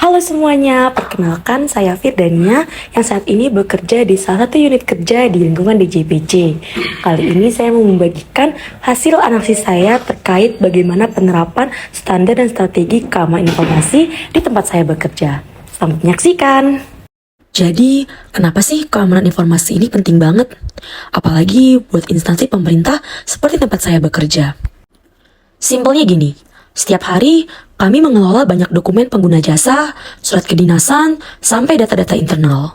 Halo semuanya, perkenalkan saya Firdania yang saat ini bekerja di salah satu unit kerja di lingkungan DJPJ. Kali ini saya mau membagikan hasil analisis saya terkait bagaimana penerapan standar dan strategi keamanan informasi di tempat saya bekerja. Selamat menyaksikan. Jadi, kenapa sih keamanan informasi ini penting banget? Apalagi buat instansi pemerintah seperti tempat saya bekerja. Simpelnya gini, setiap hari kami mengelola banyak dokumen pengguna jasa, surat kedinasan, sampai data-data internal.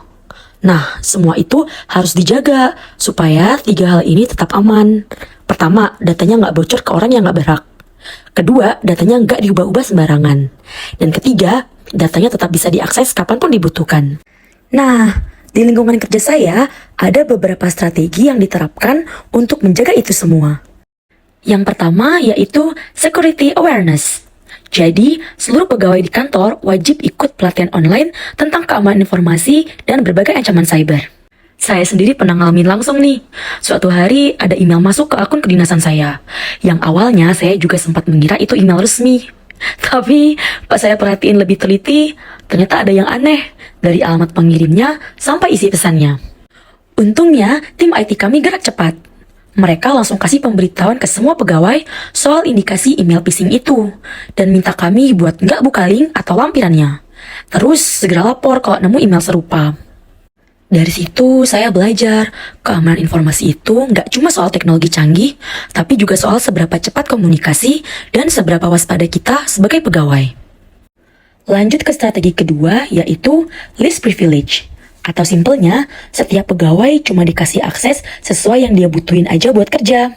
Nah, semua itu harus dijaga supaya 3 hal ini tetap aman. Pertama, datanya nggak bocor ke orang yang nggak berhak. Kedua, datanya nggak diubah-ubah sembarangan. Dan ketiga, datanya tetap bisa diakses kapanpun dibutuhkan. Nah, di lingkungan kerja saya, ada beberapa strategi yang diterapkan untuk menjaga itu semua. Yang pertama yaitu security awareness. Jadi, seluruh pegawai di kantor wajib ikut pelatihan online tentang keamanan informasi dan berbagai ancaman cyber. Saya sendiri pernah ngalamin langsung nih. Suatu hari ada email masuk ke akun kedinasan saya. Yang awalnya saya juga sempat mengira itu email resmi. Tapi pas saya perhatiin lebih teliti, ternyata ada yang aneh. Dari alamat pengirimnya sampai isi pesannya. Untungnya, tim IT kami gerak cepat. Mereka langsung kasih pemberitahuan ke semua pegawai soal indikasi email phishing itu. Dan minta kami buat nggak buka link atau lampirannya. Terus segera lapor kalau nemu email serupa. Dari situ saya belajar, keamanan informasi itu nggak cuma soal teknologi canggih, tapi juga soal seberapa cepat komunikasi dan seberapa waspada kita sebagai pegawai. Lanjut ke strategi kedua, yaitu least privilege. Atau simpelnya, setiap pegawai cuma dikasih akses sesuai yang dia butuhin aja buat kerja.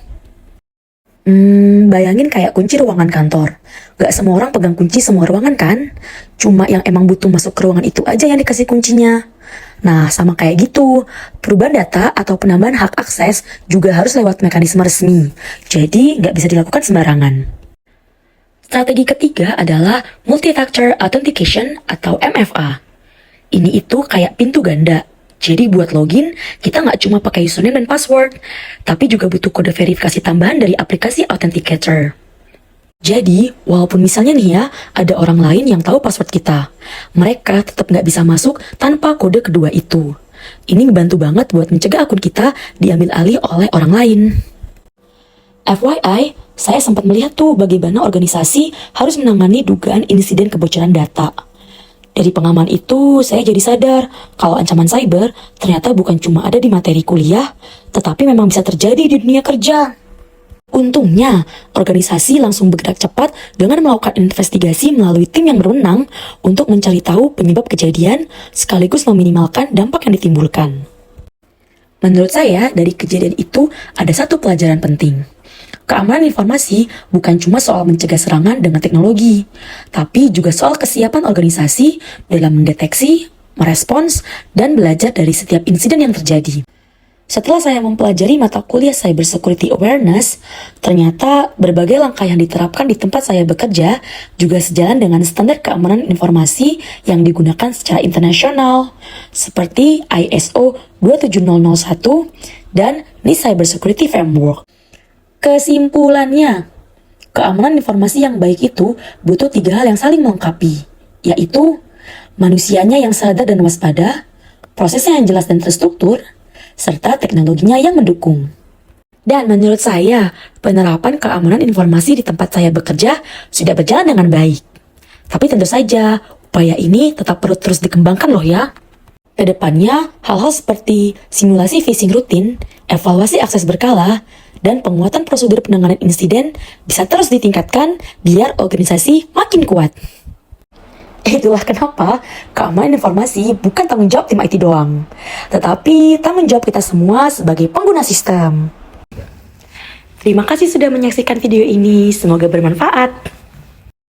Bayangin kayak kunci ruangan kantor. Gak semua orang pegang kunci semua ruangan kan? Cuma yang emang butuh masuk ke ruangan itu aja yang dikasih kuncinya. Nah, sama kayak gitu, perubahan data atau penambahan hak akses juga harus lewat mekanisme resmi. Jadi, gak bisa dilakukan sembarangan. Strategi ketiga adalah multi-factor authentication atau MFA. Ini itu kayak pintu ganda. Jadi buat login, kita nggak cuma pakai username dan password, tapi juga butuh kode verifikasi tambahan dari aplikasi authenticator. Jadi, walaupun misalnya nih ya, ada orang lain yang tahu password kita, mereka tetap nggak bisa masuk tanpa kode kedua itu. Ini ngebantu banget buat mencegah akun kita diambil alih oleh orang lain. FYI, saya sempat melihat tuh bagaimana organisasi harus menangani dugaan insiden kebocoran data. Dari pengalaman itu, saya jadi sadar kalau ancaman cyber ternyata bukan cuma ada di materi kuliah, tetapi memang bisa terjadi di dunia kerja. Untungnya, organisasi langsung bergerak cepat dengan melakukan investigasi melalui tim yang berwenang untuk mencari tahu penyebab kejadian sekaligus meminimalkan dampak yang ditimbulkan. Menurut saya, dari kejadian itu ada satu pelajaran penting. Keamanan informasi bukan cuma soal mencegah serangan dengan teknologi, tapi juga soal kesiapan organisasi dalam mendeteksi, merespons, dan belajar dari setiap insiden yang terjadi. Setelah saya mempelajari mata kuliah Cyber Security Awareness, ternyata berbagai langkah yang diterapkan di tempat saya bekerja juga sejalan dengan standar keamanan informasi yang digunakan secara internasional, seperti ISO 27001 dan NIST Cyber Security Framework. Kesimpulannya, keamanan informasi yang baik itu butuh 3 hal yang saling melengkapi, yaitu manusianya yang sadar dan waspada, prosesnya yang jelas dan terstruktur, serta teknologinya yang mendukung. Dan menurut saya, penerapan keamanan informasi di tempat saya bekerja sudah berjalan dengan baik. Tapi tentu saja, upaya ini tetap perlu terus dikembangkan loh ya. Kedepannya, hal-hal seperti simulasi phishing rutin, evaluasi akses berkala, dan penguatan prosedur penanganan insiden bisa terus ditingkatkan biar organisasi makin kuat. Itulah kenapa keamanan informasi bukan tanggung jawab tim IT doang, tetapi tanggung jawab kita semua sebagai pengguna sistem. Terima kasih sudah menyaksikan video ini, semoga bermanfaat.